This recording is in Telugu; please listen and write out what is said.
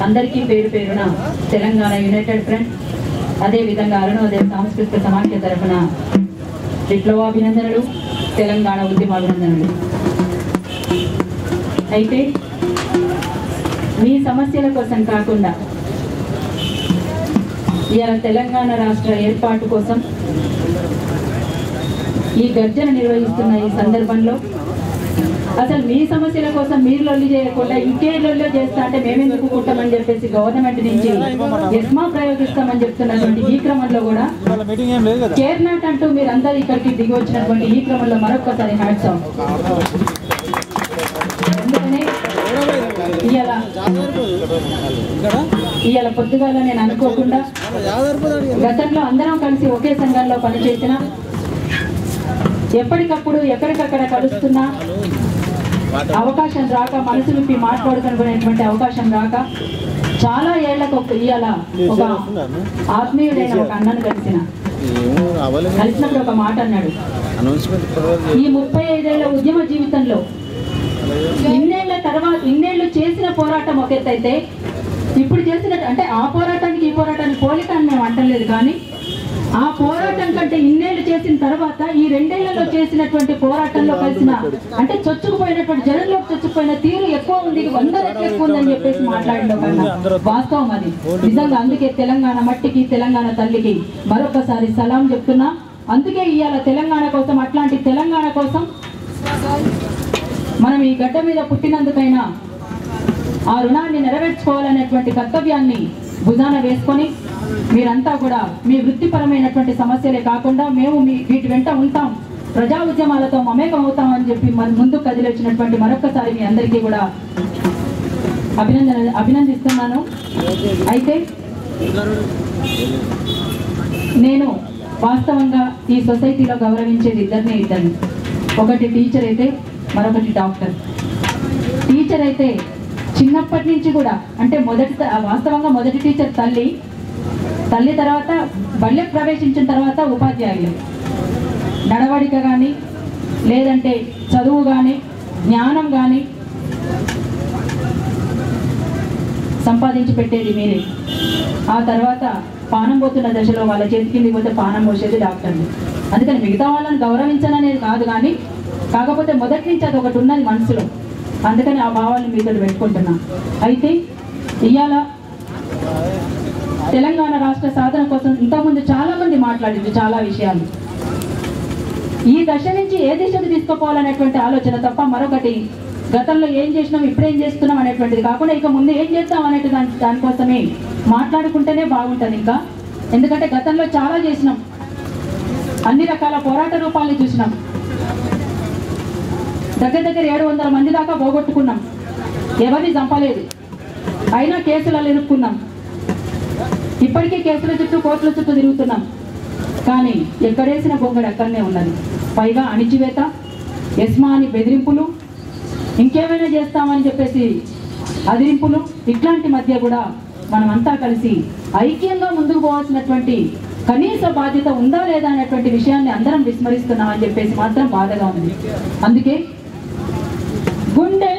అందరికీ పేరు పేరున తెలంగాణ యునైటెడ్ ఫ్రంట్ అదేవిధంగా అరుణోదయ సాంస్కృతిక సమాఖ్య తరఫున విప్లవాభినందనలు, తెలంగాణ ఉద్యమాభినందనలు. అయితే మీ సమస్యల కోసం కాకుండా ఇవాళ తెలంగాణ రాష్ట్ర ఏర్పాటు కోసం ఈ గర్జన నిర్వహిస్తున్న ఈ సందర్భంలో అసలు మీ సమస్యల కోసం మీరు లొల్లి చేయకుండా ఇంకే లొల్లి చేస్తా అంటే మేమెందుకు కుట్టమని చెప్పేసి గవర్నమెంట్ నుంచి ఎస్మా ప్రయోగిస్తామని చెప్తున్నటువంటి ఈ క్రమంలో కూడా కేర్ నాట్ అంటూ మీరందరూ ఇక్కడికి దిగి వచ్చినటువంటి ఈ క్రమంలో మరొక్కసారి హ్యాట్స్ ఆఫ్. అందుకనే ఇవాళ పొద్దుగాల నేను అనుకోకుండా గతంలో అందరం కలిసి ఒకే సంఘంలో పనిచేసిన ఎప్పటికప్పుడు ఎక్కడికక్కడ కలుస్తున్నా అవకాశం రాక మనసు విప్పి మాట్లాడుకునేటువంటి అవకాశం రాక చాలా ఏళ్లకు ఇవాళ ఒక ఆత్మీయుడైన ఒక అన్నను కలిసినప్పుడు ఒక మాట అన్నాడు, ఈ 35 ఏళ్ల ఉద్యమ జీవితంలో ఇన్నేళ్లు చేసిన పోరాటం ఒక ఎత్తైతే ఇప్పుడు చేసిన అంటే ఆ పోరాటానికి ఈ పోరాటానికి పోలిక అని మేము అంటలేదు, కానీ ఆ పోరాటం కంటే ఇన్నేళ్లు చేసిన తర్వాత ఈ 2 ఏళ్లలో చేసినటువంటి పోరాటంలో కలిసిన అంటే చొచ్చుకుపోయినటువంటి జనంలో చొచ్చుకుపోయిన తీరు ఎక్కువ ఉంది, 100 రెట్లు ఎక్కువ ఉందని చెప్పేసి మాట్లాడిన వాస్తవం అది నిజంగా. అందుకే తెలంగాణ మట్టికి తెలంగాణ తల్లికి మరొకసారి సలాం చెప్తున్నా. అందుకే ఇవాళ తెలంగాణ కోసం, అట్లాంటి తెలంగాణ కోసం మనం ఈ గడ్డ మీద పుట్టినందుకైనా ఆ రుణాన్ని నెరవేర్చుకోవాలనేటువంటి కర్తవ్యాన్ని భుజాన వేసుకొని మీరంతా కూడా మీ వృత్తిపరమైనటువంటి సమస్యలే కాకుండా మేము వీటి వెంట ఉంటాం, ప్రజా ఉద్యమాలతో మమేకం అవుతామని చెప్పి మన ముందుకు కదిలొచ్చినటువంటి మరొక్కసారి మీ అందరికీ కూడా అభినందిస్తున్నాను. అయితే నేను వాస్తవంగా ఈ సొసైటీలో గౌరవించేది ఇద్దరిని, ఒకటి టీచర్ అయితే మరొకటి డాక్టర్. టీచర్ అయితే చిన్నప్పటి నుంచి కూడా అంటే వాస్తవంగా మొదటి టీచర్ తల్లి తర్వాత బళ్ళెకు ప్రవేశించిన తర్వాత ఉపాధ్యాయులు. నడవడిక కానీ లేదంటే చదువు కానీ జ్ఞానం కానీ సంపాదించి పెట్టేది మీరే. ఆ తర్వాత పానం పోతున్న దశలో వాళ్ళ చేతి కింద పోతే పానం పోసేది డాక్టర్లు. అందుకని మిగతా వాళ్ళని గౌరవించననేది కాదు, కానీ కాకపోతే మొదటి నుంచి అది ఒకటి ఉన్నది మనసులో, అందుకని ఆ భావాలను మీతో పెట్టుకుంటున్నా. అయితే ఇవాళ తెలంగాణ రాష్ట్ర సాధన కోసం ఇంతకుముందు చాలా మంది మాట్లాడింది చాలా విషయాలు. ఈ దశ నుంచి ఏ దిశకు తీసుకుపోవాలనేటువంటి ఆలోచన తప్ప మరొకటి గతంలో ఏం చేసినాం ఇప్పుడేం చేస్తున్నాం అనేటువంటిది కాకుండా ఇక ముందు ఏం చేస్తాం అనేటి దానికోసమే మాట్లాడుకుంటేనే బాగుంటుంది. ఇంకా ఎందుకంటే గతంలో చాలా చేసినాం, అన్ని రకాల పోరాట రూపాలని చూసినాం, దగ్గర 700 మంది దాకా పోగొట్టుకున్నాం, ఎవరిని చంపలేదు, అయినా కేసులలో ఇరుక్కున్నాం, ఇప్పటికీ కేసుల చుట్టూ కోర్టుల చుట్టూ తిరుగుతున్నాం. కానీ ఎక్కడేసిన బొంగడు అక్కడనే ఉన్నది. పైగా అణిచివేత, ఎస్మా అని బెదిరింపులు, ఇంకేమైనా చేస్తామని చెప్పేసి అదిరింపులు, ఇట్లాంటి మధ్య కూడా మనమంతా కలిసి ఐక్యంగా ముందుకు పోవాల్సినటువంటి కనీస బాధ్యత ఉందా లేదా అనేటువంటి విషయాన్ని అందరం విస్మరిస్తున్నామని చెప్పేసి మాత్రం బాధగా ఉంది. అందుకే గుండె